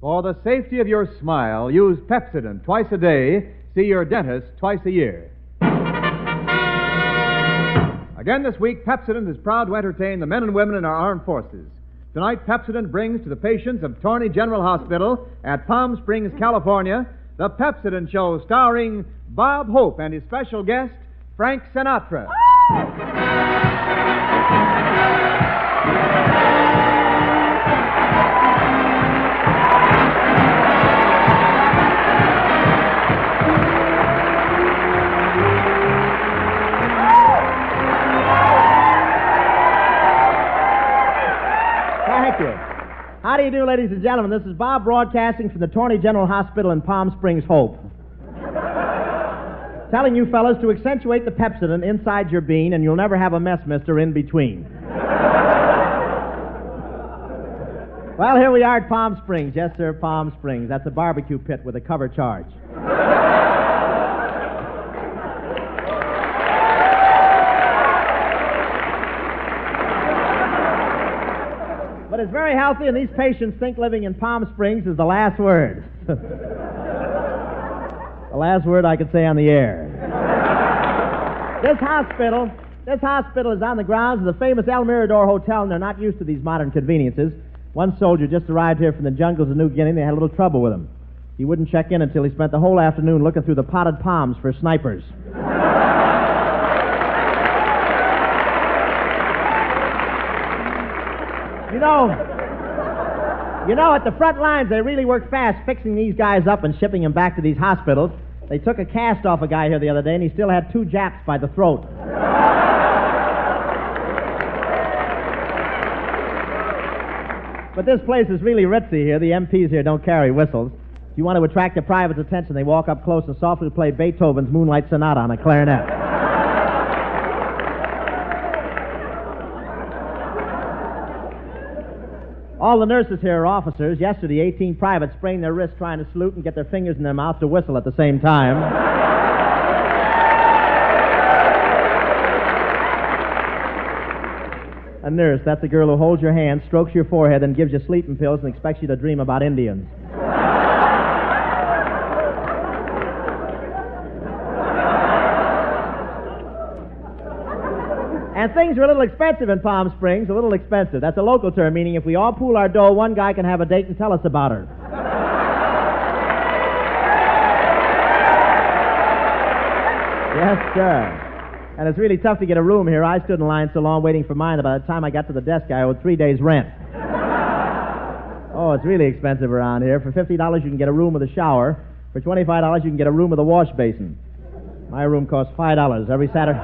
For the safety of your smile, use Pepsodent twice a day. See your dentist twice a year. Again this week, Pepsodent is proud to entertain the men and women in our armed forces. Tonight, Pepsodent brings to the patients of Torney General Hospital at Palm Springs, California, the Pepsodent Show starring Bob Hope and his special guest, Frank Sinatra. How do you do, ladies and gentlemen? This is Bob broadcasting from the Torney General Hospital in Palm Springs, Hope. Telling you fellas to accentuate the Pepsodent inside your bean, and you'll never have a mess mister in between. Well, here we are at Palm Springs. Yes, sir, Palm Springs. That's a barbecue pit with a cover charge. But it's very healthy, and these patients think living in Palm Springs is the last word. The last word I could say on the air. This hospital is on the grounds of the famous El Mirador Hotel, and they're not used to these modern conveniences. One soldier just arrived here from the jungles of New Guinea, and they had a little trouble with him. He wouldn't check in until he spent the whole afternoon looking through the potted palms for snipers. You know, at the front lines, they really work fast fixing these guys up and shipping them back to these hospitals. They took a cast off a guy here the other day, and he still had 2 Japs by the throat. But this place is really ritzy here. The MPs here don't carry whistles. If you want to attract the private's attention, they walk up close and softly play Beethoven's Moonlight Sonata on a clarinet. All the nurses here are officers. Yesterday, 18 privates sprained their wrists trying to salute and get their fingers in their mouth to whistle at the same time. A nurse, that's a girl who holds your hand, strokes your forehead, and gives you sleeping pills and expects you to dream about Indians. And things are a little expensive in Palm Springs, a little expensive. That's a local term, meaning if we all pool our dough, one guy can have a date and tell us about her. Yes, sir. And it's really tough to get a room here. I stood in line so long waiting for mine that by the time I got to the desk, I owed 3 days' rent. Oh, it's really expensive around here. For $50, you can get a room with a shower. For $25, you can get a room with a wash basin. My room costs $5 every Saturday.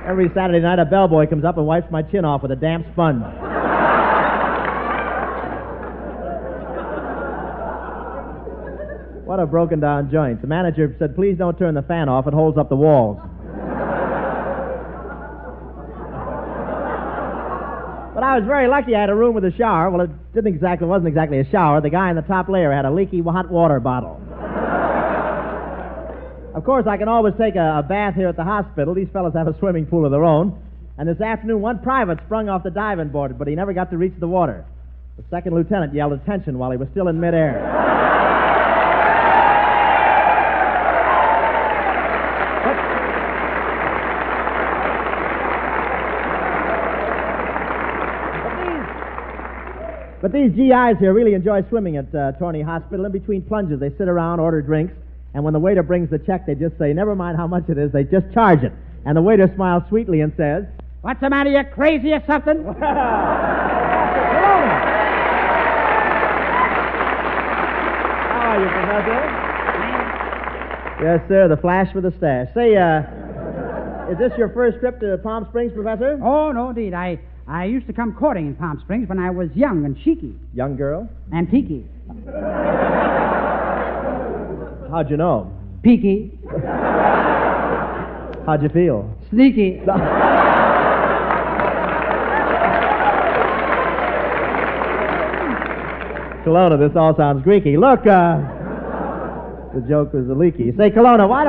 Every Saturday night, a bellboy comes up and wipes my chin off with a damp sponge. What a broken-down joint. The manager said, please don't turn the fan off. It holds up the walls. But I was very lucky I had a room with a shower. Well, it wasn't exactly a shower. The guy in the top layer had a leaky hot water bottle. Of course, I can always take a bath here at the hospital. These fellas have a swimming pool of their own. And this afternoon, one private sprung off the diving board, but he never got to reach the water. The second lieutenant yelled attention while he was still in midair. But these GIs here really enjoy swimming at Torney Hospital. In between plunges, they sit around, order drinks, and when the waiter brings the check, they just say, never mind how much it is, they just charge it. And the waiter smiles sweetly and says, "What's the matter, you crazy or something?" How are you, Professor? Yes, sir, the flash with the stash. Say, is this your first trip to Palm Springs, Professor? Oh, no, indeed. I used to come courting in Palm Springs when I was young and cheeky. Young girl? And peaky. How'd you know? Peaky. How'd you feel? Sneaky. Kelowna, this all sounds Greeky. Look, the joke was a leaky. Say, Kelowna, why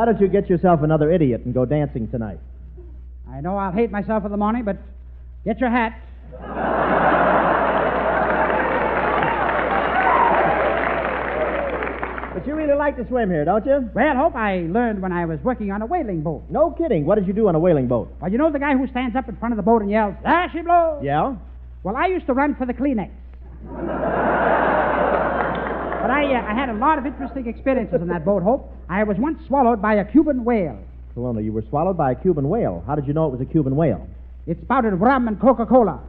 don't you get yourself another idiot and go dancing tonight? I know I'll hate myself in the morning, but get your hat. But you really like to swim here, don't you? Well, Hope, I learned when I was working on a whaling boat. No kidding. What did you do on a whaling boat? Well, you know the guy who stands up in front of the boat and yells, "There she blows"? Yeah? Well, I used to run for the Kleenex. But I had a lot of interesting experiences on that boat, Hope. I was once swallowed by a Cuban whale. Colonel, you were swallowed by a Cuban whale. How did you know it was a Cuban whale? It spouted rum and Coca-Cola.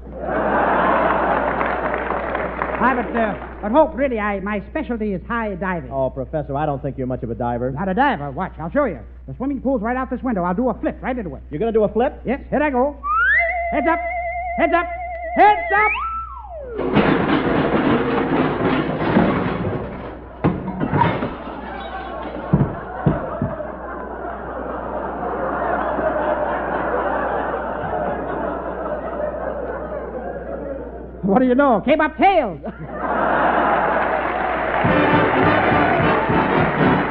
But Hope, really, my specialty is high diving. Oh, Professor, I don't think you're much of a diver. Not a diver. Watch, I'll show you. The swimming pool's right out this window. I'll do a flip right into it. You're going to do a flip? Yes, here I go. Heads up, heads up, heads up! What do you know? Came up tails.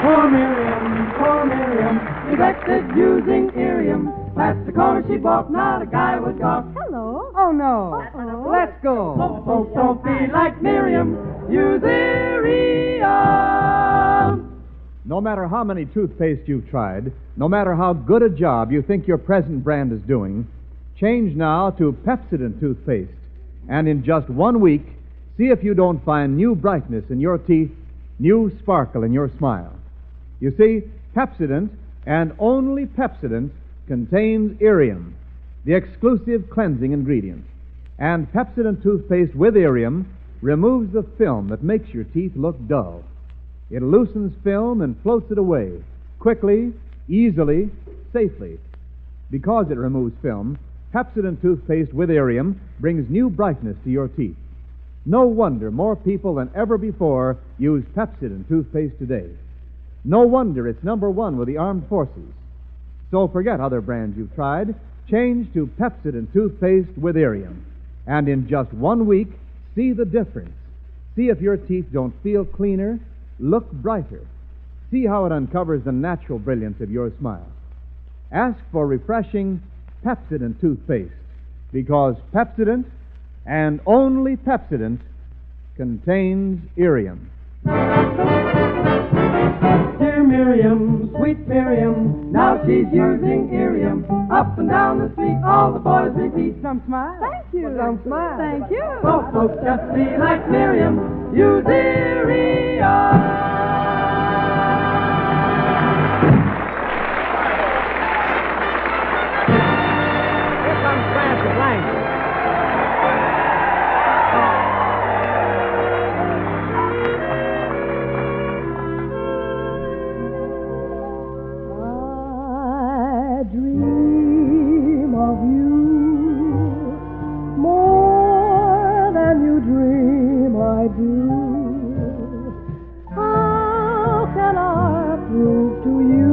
Poor Miriam, neglected using Irium. Past the corner she'd walk, now the guy was gone. Hello. Oh, no. Uh-oh. Let's go. Folks don't be like Miriam, use Irium. No matter how many toothpaste you've tried, no matter how good a job you think your present brand is doing, change now to Pepsodent toothpaste. And in just 1 week, see if you don't find new brightness in your teeth, new sparkle in your smile. You see, Pepsodent, and only Pepsodent, contains Irium, the exclusive cleansing ingredient. And Pepsodent toothpaste with Irium removes the film that makes your teeth look dull. It loosens film and floats it away, quickly, easily, safely. Because it removes film, Pepsodent toothpaste with Irium brings new brightness to your teeth. No wonder more people than ever before use Pepsodent toothpaste today. No wonder it's number one with the armed forces. So forget other brands you've tried. Change to Pepsodent toothpaste with Irium. And in just 1 week, see the difference. See if your teeth don't feel cleaner, look brighter. See how it uncovers the natural brilliance of your smile. Ask for refreshing Pepsodent toothpaste, because Pepsodent, and only Pepsodent, contains Irium. Dear Miriam, sweet Miriam, now she's using Irium. Up and down the street, all the boys repeat, "Some smile." Thank you. Well, some smile. Thank you. So folks just be like Miriam, use Irium. I dream of you more than you dream I do. How can I prove to you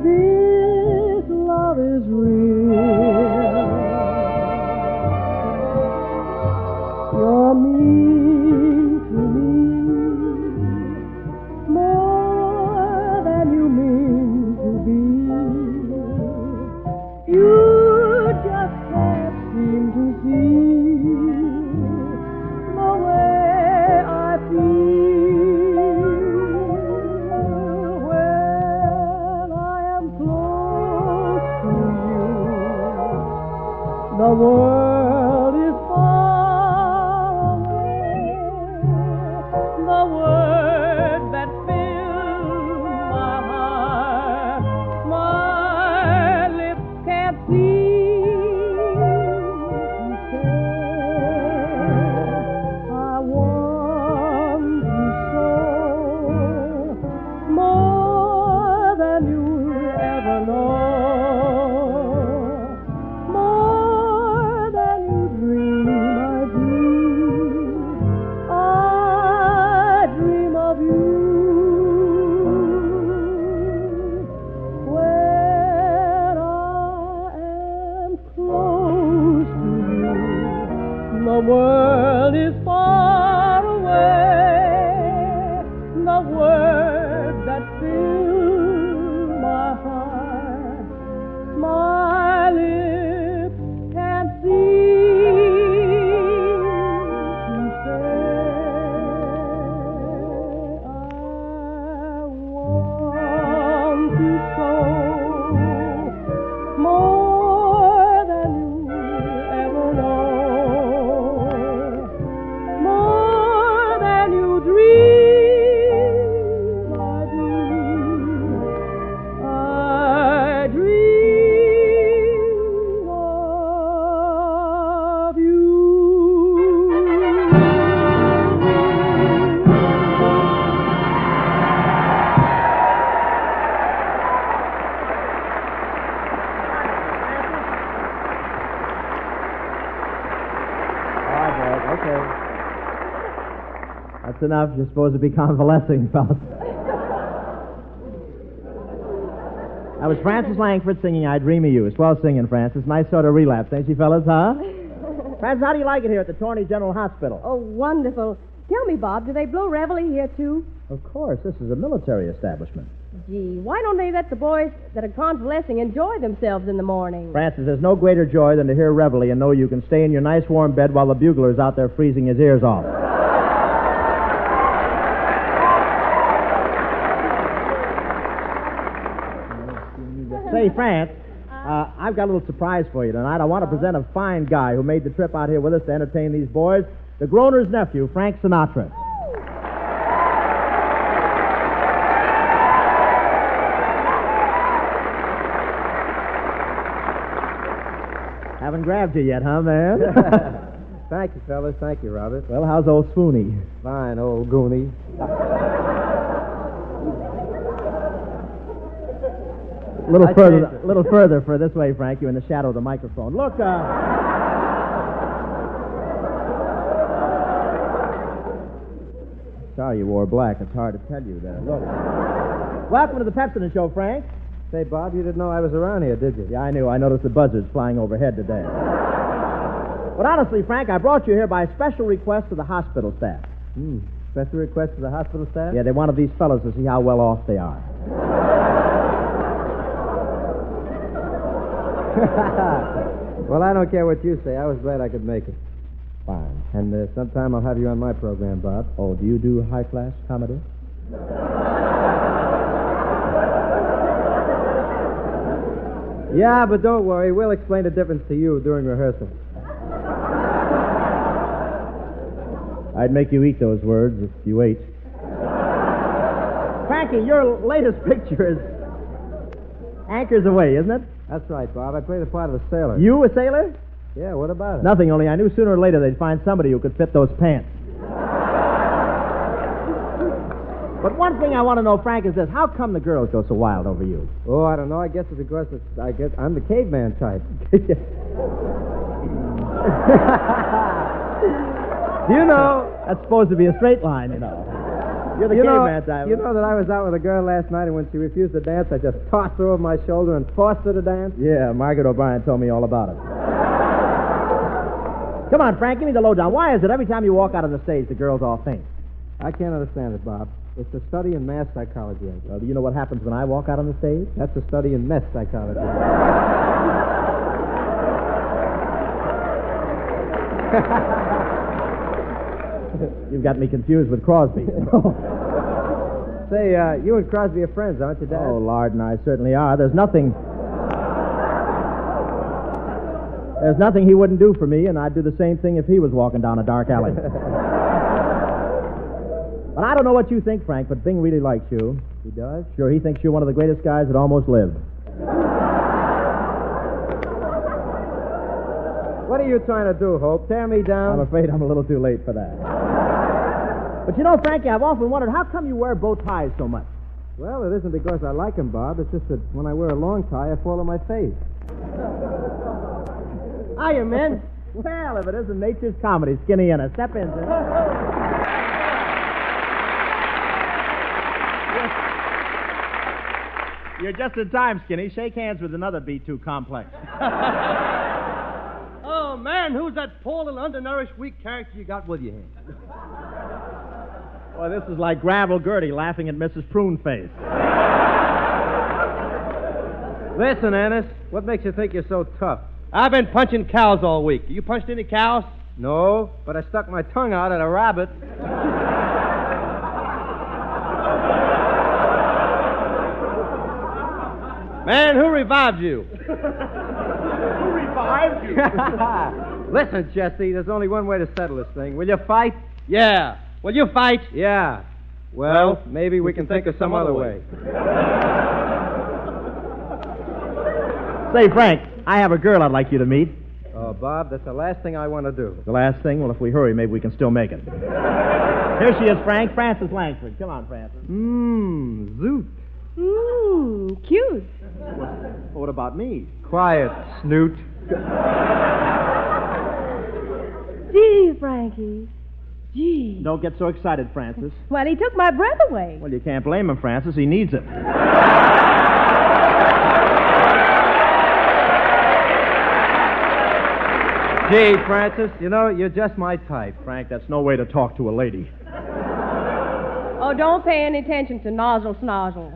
this love is real? You're mean to me more than you mean to be. You just can't seem to see the way I feel when I am close to you. The world is far away. The words that fill my heart, my lips can't seem to say. I want you so, more than you'll ever know. More than you dream, I dream of you. When I am close to you, the world is far away. The words that fill my heart, my lips can't seem to say. I That's enough. You're supposed to be convalescing, fellas. That was Frances Langford singing I Dream of You. Swell singing, Frances. Nice sort of relapse, ain't she, fellas, huh? Frances, how do you like it here at the Attorney General Hospital? Oh, wonderful. Tell me, Bob, do they blow reveille here, too? Of course. This is a military establishment. Gee, why don't they let the boys that are convalescing enjoy themselves in the morning? Frances, there's no greater joy than to hear reveille and know you can stay in your nice warm bed while the bugler's out there freezing his ears off. Say, France, I've got a little surprise for you tonight. I want to present a fine guy who made the trip out here with us to entertain these boys, the Groner's nephew, Frank Sinatra. Haven't grabbed you yet, huh, man? Thank you, fellas. Thank you, Robert. Well, how's old Swoony? Fine, old Goonie. A little further for this way, Frank. You're in the shadow of the microphone. Look, Sorry you wore black. It's hard to tell you there. Look. Welcome to the Pepsi Show, Frank. Say, Bob, you didn't know I was around here, did you? Yeah, I knew. I noticed the buzzards flying overhead today. But honestly, Frank, I brought you here by special request of the hospital staff. Special request to the hospital staff? Yeah, they wanted these fellows to see how well off they are. Well, I don't care what you say. I was glad I could make it. Fine. And sometime I'll have you on my program, Bob. Oh, do you do high-class comedy? Yeah, but don't worry. We'll explain the difference to you during rehearsal. I'd make you eat those words if you ate. Frankie, your latest picture is Anchors Away, isn't it? That's right, Bob. I play the part of a sailor. You a sailor? Yeah, what about it? Nothing, only I knew sooner or later they'd find somebody who could fit those pants. But one thing I want to know, Frank, is this. How come the girls go so wild over you? Oh, I don't know. I guess it's because I'm the caveman type. Do you know? That's supposed to be a straight line, you know. You're the caveman type. You know that I was out with a girl last night, and when she refused to dance, I just tossed her over my shoulder and forced her to dance? Yeah, Margaret O'Brien told me all about it. Come on, Frank, give me the lowdown. Why is it every time you walk out on the stage, the girls all faint? I can't understand it, Bob. It's a study in mass psychology. Well, do you know what happens when I walk out on the stage? That's a study in mess psychology. You've got me confused with Crosby. Say, you and Crosby are friends, aren't you, Dad? Oh, Lard and I certainly are. There's nothing he wouldn't do for me, and I'd do the same thing if he was walking down a dark alley. But I don't know what you think, Frank, but Bing really likes you. He does? Sure, he thinks you're one of the greatest guys that almost lived. What are you trying to do, Hope? Tear me down? I'm afraid I'm a little too late for that. But you know, Frankie, I've often wondered, how come you wear bow ties so much? Well, it isn't because I like them, Bob. It's just that when I wear a long tie, I fall on my face. Hiya, men. Well, if it isn't nature's comedy, Skinny in it. Step in, sir. You're just in time, Skinny. Shake hands with another B2 complex. Oh, man, who's that poor little undernourished, weak character you got with you here? Boy, this is like Gravel Gertie laughing at Mrs. Pruneface. Listen, Ennis, what makes you think you're so tough? I've been punching cows all week. You punched any cows? No, but I stuck my tongue out at a rabbit. Man, who revived you? Who revived you? Listen, Jesse, there's only one way to settle this thing. Will you fight? Yeah. Will you fight? Yeah. Well, maybe we can think of some other way. Say, Frank, I have a girl I'd like you to meet. Oh, Bob, that's the last thing I want to do. The last thing? Well, if we hurry, maybe we can still make it. Here she is, Frank. Frances Langford. Come on, Frances. Zoot. Cute. Well, what about me? Quiet, snoot. Gee, Frankie. Gee. Don't get so excited, Francis. Well, he took my breath away. Well, you can't blame him, Francis. He needs it. Gee, Francis, you know, you're just my type. Frank, that's no way to talk to a lady. Oh, don't pay any attention to nozzle snozzle.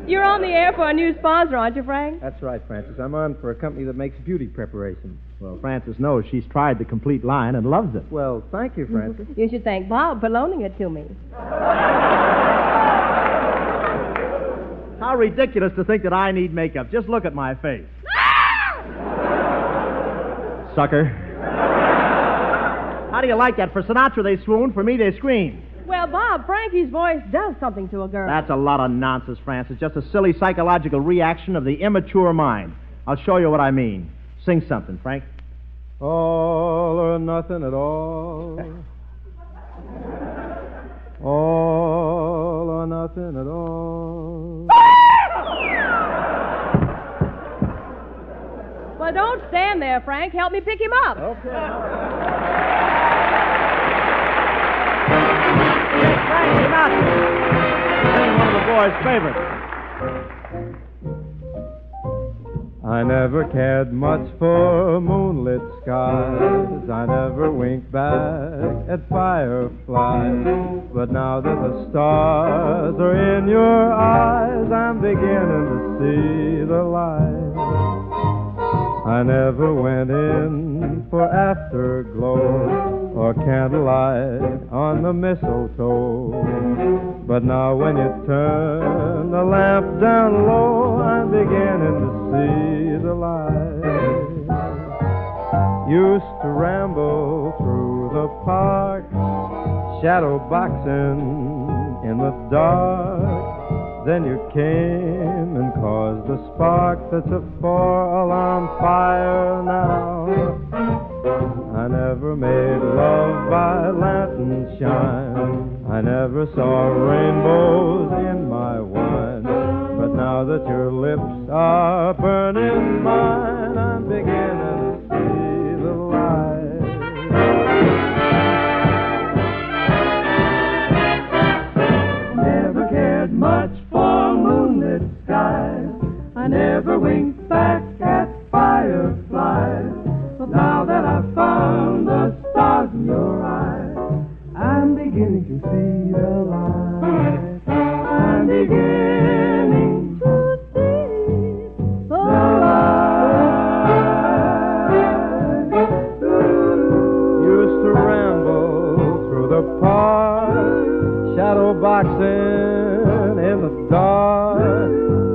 You're on the air for a new sponsor, aren't you, Frank? That's right, Francis. I'm on for a company that makes beauty preparations. Well, Francis knows she's tried the complete line and loves it. Well, thank you, Francis. You should thank Bob for loaning it to me. How ridiculous to think that I need makeup. Just look at my face. Sucker. How do you like that? For Sinatra, they swoon. For me, they scream. Well, Bob, Frankie's voice does something to a girl. That's a lot of nonsense, Francis. Just a silly psychological reaction of the immature mind. I'll show you what I mean. Sing something, Frank. All or nothing at all. All or nothing at all. Well, don't stand there, Frank. Help me pick him up. Okay. Yes, Frank Sinatra. This is one of the boys' favorites. I never cared much for moonlit skies. I never winked back at fireflies. But now that the stars are in your eyes, I'm beginning to see the light. I never went in for afterglow or candlelight on the mistletoe. But now when you turn the lamp down low, I'm beginning to see the light. Used to ramble through the park, shadow boxing in the dark. Then you came and caused a spark that's a 4-alarm fire now. I never made love by lantern shine. I never saw rainbows in my wine. But now that your lips are burning mine, I'm beginning to see the light. Never cared much for moonlit skies. I never winked back at fireflies. But now that I've found the stars in your eyes, I'm beginning to see the light. I'm beginning to see the light. Used to ramble through the park, shadow boxing in the dark.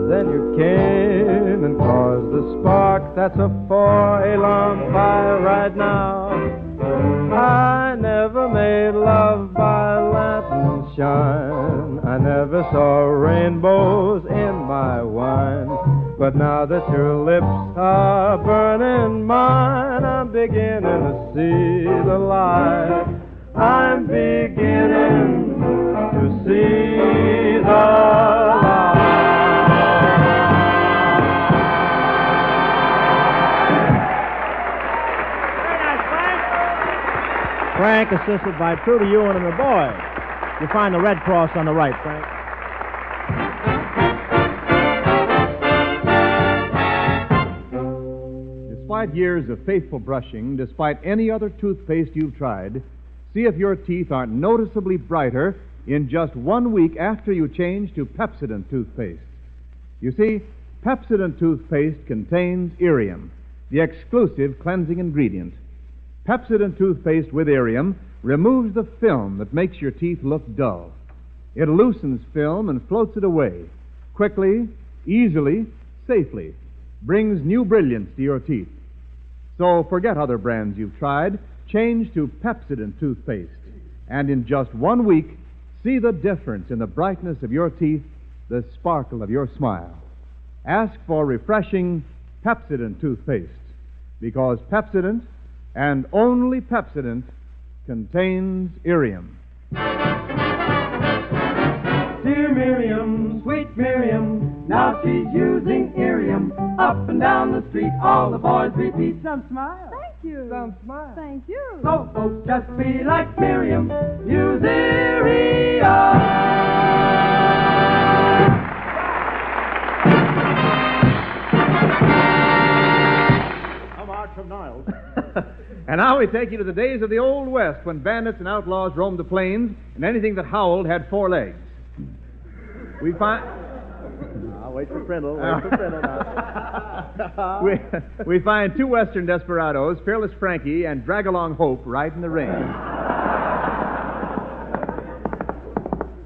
Then you came and caused the spark that's a 4-alarm fire right now. I never made love by lantern shine. I never saw rainbows in my wine. But now that your lips are burning mine, I'm beginning to see the light. I'm beginning to see the light. Frank, assisted by Trudy Ewan and the boys. You find the Red Cross on the right, Frank. Despite years of faithful brushing, despite any other toothpaste you've tried, see if your teeth aren't noticeably brighter in just 1 week after you change to Pepsodent toothpaste. You see, Pepsodent toothpaste contains irium, the exclusive cleansing ingredient. Pepsodent toothpaste with irium removes the film that makes your teeth look dull. It loosens film and floats it away. Quickly, easily, safely. Brings new brilliance to your teeth. So forget other brands you've tried. Change to Pepsodent toothpaste. And in just 1 week, see the difference in the brightness of your teeth, the sparkle of your smile. Ask for refreshing Pepsodent toothpaste. Because Pepsodent, and only Pepsodent, contains irium. Dear Miriam, sweet Miriam, now she's using irium. Up and down the street, all the boys repeat. Some smile. Thank you. Some smile. Thank you. So folks just be like Miriam. Use area. And now we take you to the days of the Old West, when bandits and outlaws roamed the plains, and anything that howled had 4 legs. We find... I'll wait for Prindle. Wait for Prindle now. we find 2 Western desperados, Fearless Frankie and Drag-Along Hope, right in the ring.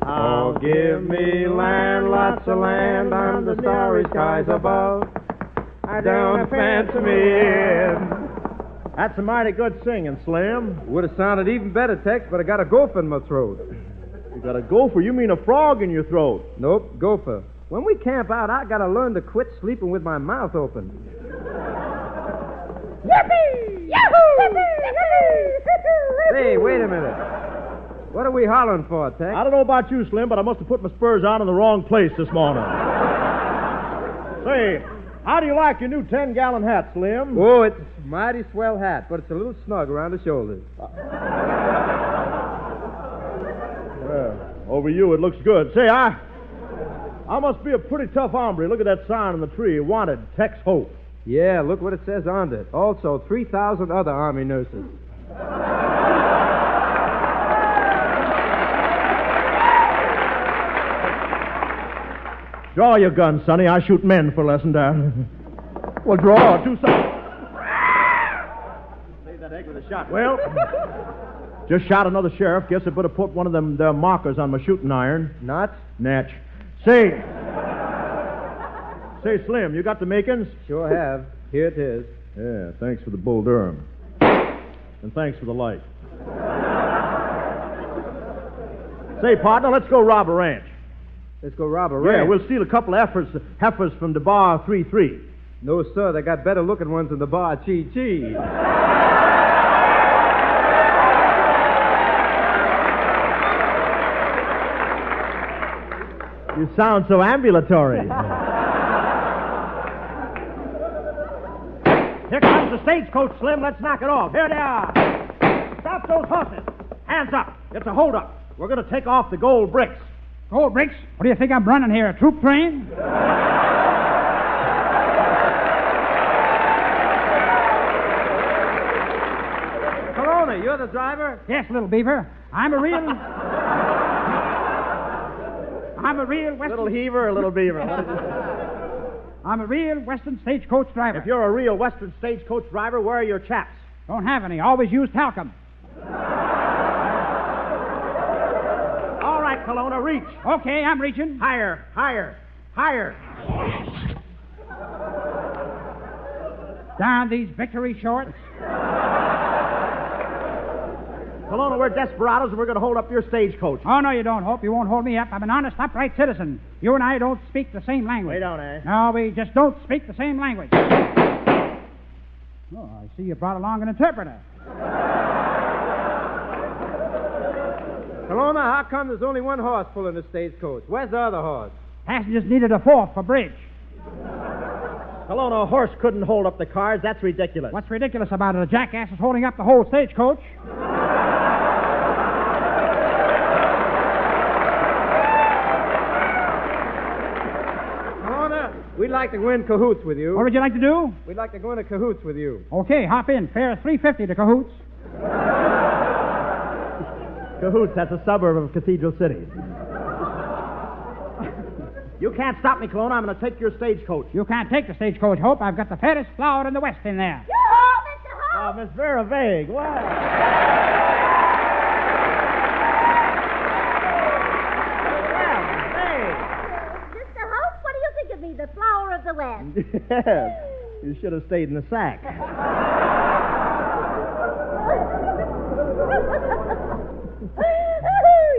Oh, give me land, lots of land, under the starry skies above. I don't fancy me. That's a mighty good singing, Slim. Would have sounded even better, Tex, but I got a gopher in my throat. You got a gopher? You mean a frog in your throat? Nope, gopher. When we camp out, I got to learn to quit sleeping with my mouth open. Yippee! Yahoo! Hey, wait a minute. What are we hollering for, Tex? I don't know about you, Slim, but I must have put my spurs on in the wrong place this morning. Say, how do you like your new 10-gallon hat, Slim? Oh, it's a mighty swell hat, but it's a little snug around the shoulders. Over you, it looks good. Say, I must be a pretty tough hombre. Look at that sign on the tree. Wanted, Tex Hope. Yeah, look what it says on it. Also, 3,000 other Army nurses. Draw your gun, Sonny. I shoot men for lesson down. Well, draw. Do something. Save that egg with a shot. Well, just shot another sheriff. Guess I better put one of them markers on my shooting iron. Not? Natch. Say, Slim, you got the makings? Sure have. Here it is. Yeah, thanks for the Bull Durham. And thanks for the light. Say, partner, let's go rob a ranch. Let's go rob a ranch. Yeah, we'll steal a couple of heifers from the bar 3-3. No, sir, they got better looking ones than the bar Chi-Chi. You sound so ambulatory. Here comes the stagecoach, Slim. Let's knock it off. Here they are. Stop those horses. Hands up. It's a hold-up. We're going to take off the gold bricks. Gold bricks? What do you think I'm running here, a troop train? Corona, you're the driver? Yes, little beaver. I'm a real Western... Little heaver or little beaver? I'm a real Western stagecoach driver. If you're a real Western stagecoach driver, where are your chaps? Don't have any. Always use talcum. All right, Kelowna, reach. Okay, I'm reaching. Higher, higher, higher. Down these victory shorts. Kelowna, we're desperados, and we're going to hold up your stagecoach. Oh, no, you don't, Hope. You won't hold me up. I'm an honest, upright citizen. You and I don't speak the same language. We don't, eh? No, we just don't speak the same language. Oh, I see you brought along an interpreter. Corona, how come there's only one horse pulling the stagecoach? Where's the other horse? Passengers needed a fourth for bridge. Kelowna, a horse couldn't hold up the cars. That's ridiculous. What's ridiculous about it? A jackass is holding up the whole stagecoach. We'd like to go in cahoots with you. What would you like to do? We'd like to go into cahoots with you. Okay, hop in. Fare $3.50 to Cahoots. Cahoots, that's a suburb of Cathedral City. You can't stop me, Kelowna. I'm going to take your stagecoach. You can't take the stagecoach, Hope. I've got the fattest flower in the West in there. Yoo-hoo, Mr. Hope! Oh, Miss Vera Vague. What? The flower of the West. Yes. You should have stayed in the sack.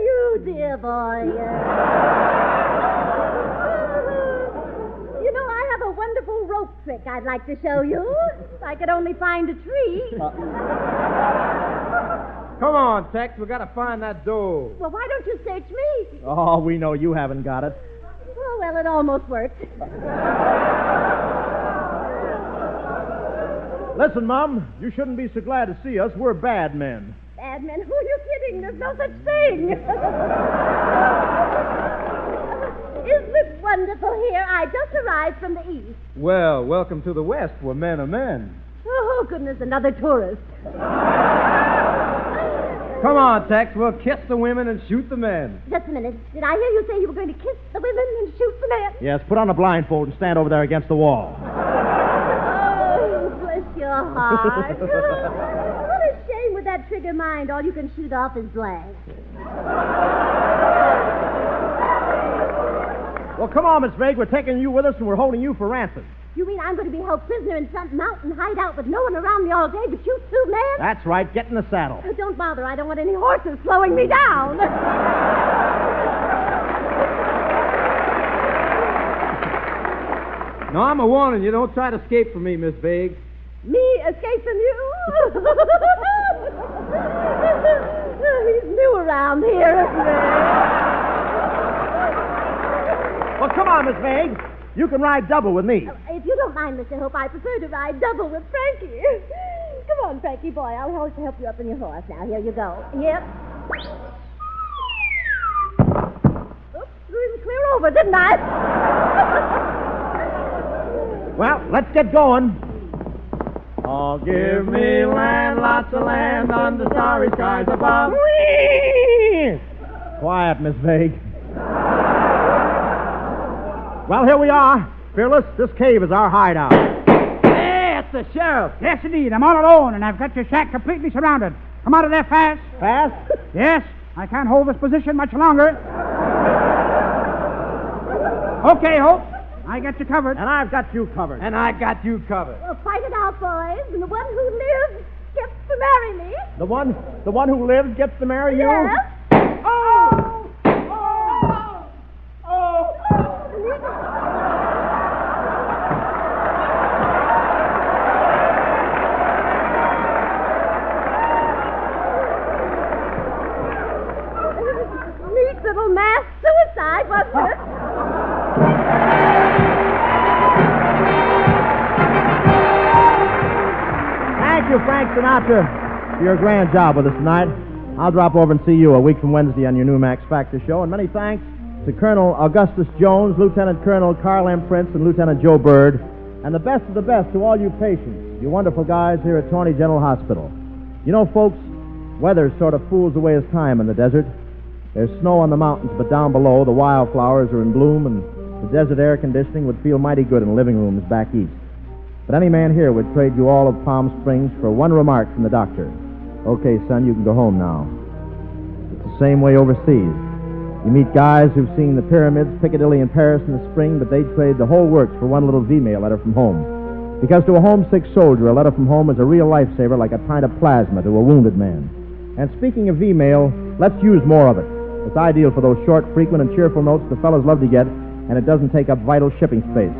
You dear boy. You know, I have a wonderful rope trick I'd like to show you. If I could only find a tree. Come on, Tex. We got to find that doe. Well, why don't you search me? Oh, we know you haven't got it. Oh, well, it almost worked. Listen, Mom, you shouldn't be so glad to see us. We're bad men. Bad men? Who are you kidding? There's no such thing. Isn't it wonderful here? I just arrived from the east. Well, welcome to the West, where men are men. Oh, goodness, another tourist. Come on, Tex, we'll kiss the women and shoot the men. Just a minute. Did I hear you say you were going to kiss the women and shoot the men? Yes, put on a blindfold and stand over there against the wall. Oh, bless your heart. What a shame with that trigger mind. All you can shoot off is blank. Well, come on, Miss Vague. We're taking you with us and we're holding you for ransom. You mean I'm going to be held prisoner in some mountain hideout with no one around me all day but you two men? That's right. Get in the saddle. Oh, don't bother. I don't want any horses slowing me down. No, I'm a warning you. Don't try to escape from me, Miss Vague. Me escape from you? He's new around here, isn't he? Well, come on, Miss Vague. You can ride double with me. If you don't mind, Mr. Hope, I prefer to ride double with Frankie. Come on, Frankie boy. I'll help you up on your horse now. Here you go. Yep. Oops, threw him clear over, didn't I? Well, let's get going. Oh, give me land, lots of land, under starry skies above. Whee! Quiet, Miss Vague. Well, here we are. Fearless, this cave is our hideout. Hey, it's the sheriff. Yes, indeed. I'm all alone, and I've got your shack completely surrounded. Come out of there fast. Fast? Yes. I can't hold this position much longer. Okay, Hope. I got you covered. And I've got you covered. And I got you covered. Well, fight it out, boys. And the one who lives gets to marry me. The one who lives gets to marry you? Yes. Oh! Neat little mass suicide, wasn't it? Thank you, Frank Sinatra, for your grand job with us tonight. I'll drop over and see you a week from Wednesday on your new Max Factor show. And many thanks to Colonel Augustus Jones, Lieutenant Colonel Carl M. Prince, and Lieutenant Joe Bird. And the best of the best to all you patients, you wonderful guys here at Tawny General Hospital. You know, folks, weather sort of fools away his time in the desert. There's snow on the mountains, but down below, the wildflowers are in bloom, and the desert air conditioning would feel mighty good in living rooms back east. But any man here would trade you all of Palm Springs for one remark from the doctor. Okay, son, you can go home now. It's the same way overseas. You meet guys who've seen the pyramids, Piccadilly, and Paris in the spring, but they'd trade the whole works for one little V-mail letter from home. Because to a homesick soldier, a letter from home is a real lifesaver, like a pint of plasma to a wounded man. And speaking of V-mail, let's use more of it. It's ideal for those short, frequent, and cheerful notes the fellows love to get, and it doesn't take up vital shipping space.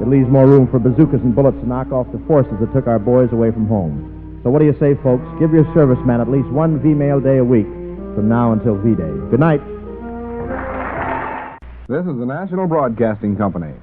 It leaves more room for bazookas and bullets to knock off the forces that took our boys away from home. So what do you say, folks? Give your serviceman at least one V-mail day a week from now until V-Day. Good night. This is the National Broadcasting Company.